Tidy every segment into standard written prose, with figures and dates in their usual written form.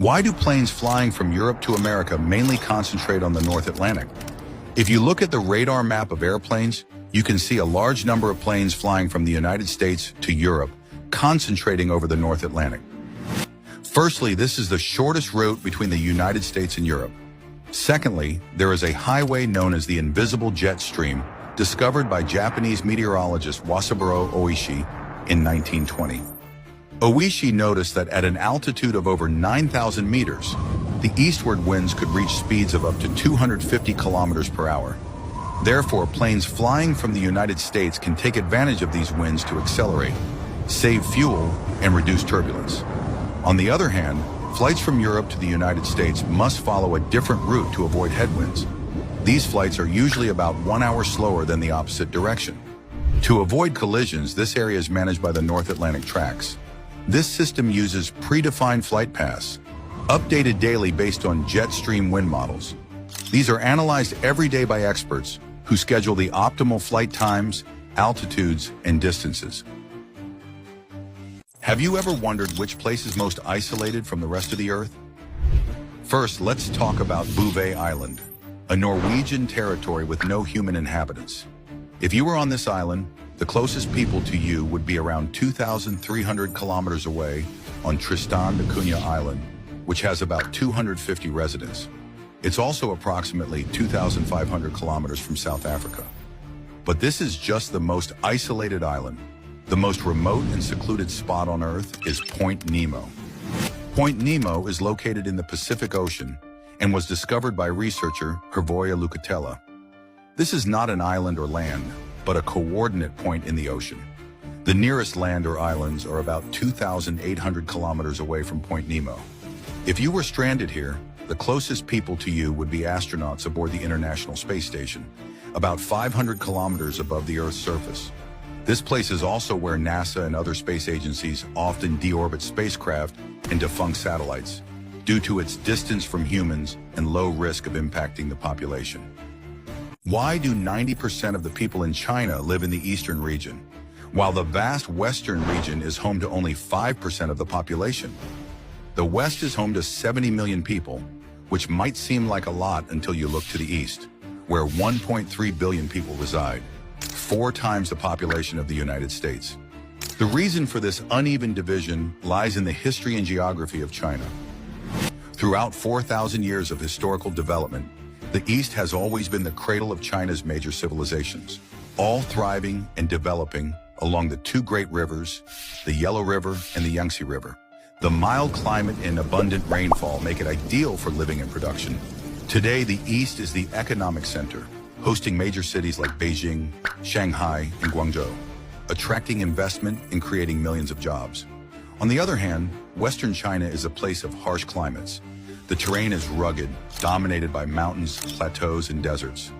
Why do planes flying from Europe to America mainly concentrate on the North Atlantic? If you look at the radar map of airplanes, you can see a large number of planes flying from the United States to Europe, concentrating over the North Atlantic. Firstly, this is the shortest route between the United States and Europe. Secondly, there is a highway known as the Invisible Jet Stream, discovered by Japanese meteorologist Wasaburo Oishi in 1920. Oishi noticed that at an altitude of over 9,000 meters, the eastward winds could reach speeds of up to 250 kilometers per hour. Therefore, planes flying from the United States can take advantage of these winds to accelerate, save fuel, and reduce turbulence. On the other hand, flights from Europe to the United States must follow a different route to avoid headwinds. These flights are usually about 1 hour slower than the opposite direction. To avoid collisions, this area is managed by the North Atlantic Tracks. This system uses predefined flight paths, updated daily based on jet stream wind models. These are analyzed every day by experts who schedule the optimal flight times, altitudes, and distances. Have you ever wondered which place is most isolated from the rest of the Earth? First, let's talk about Bouvet Island, a Norwegian territory with no human inhabitants. If you were on this island, the closest people to you would be around 2,300 kilometers away on Tristan da Cunha Island, which has about 250 residents. It's also approximately 2,500 kilometers from South Africa. But this is just the most isolated island. The most remote and secluded spot on Earth is Point Nemo. Point Nemo is located in the Pacific Ocean and was discovered by researcher Hervoya Lukatella. This is not an island or land, but a coordinate point in the ocean. The nearest land or islands are about 2,800 kilometers away from Point Nemo. If you were stranded here, the closest people to you would be astronauts aboard the International Space Station, about 500 kilometers above the Earth's surface. This place is also where NASA and other space agencies often deorbit spacecraft and defunct satellites, due to its distance from humans and low risk of impacting the population. Why do 90% of the people in China live in the eastern region, while the vast western region is home to only 5% of the population? The West is home to 70 million people, which might seem like a lot until you look to the east, where 1.3 billion people reside, 4 times the population of the United States. The reason for this uneven division lies in the history and geography of China. Throughout 4,000 years of historical development, the East has always been the cradle of China's major civilizations, all thriving and developing along the 2 great rivers, the Yellow River and the Yangtze River. The mild climate and abundant rainfall make it ideal for living and production. Today, the East is the economic center, hosting major cities like Beijing, Shanghai, and Guangzhou, attracting investment and creating millions of jobs. On the other hand, Western China is a place of harsh climates. The terrain is rugged, dominated by mountains, plateaus, and deserts.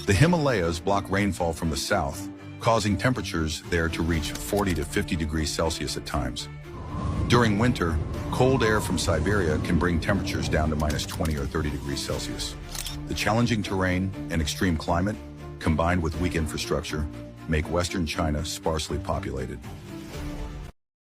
The Himalayas block rainfall from the south, causing temperatures there to reach 40 to 50 degrees Celsius at times. During winter, cold air from Siberia can bring temperatures down to minus 20 or 30 degrees Celsius. The challenging terrain and extreme climate, combined with weak infrastructure, make Western China sparsely populated.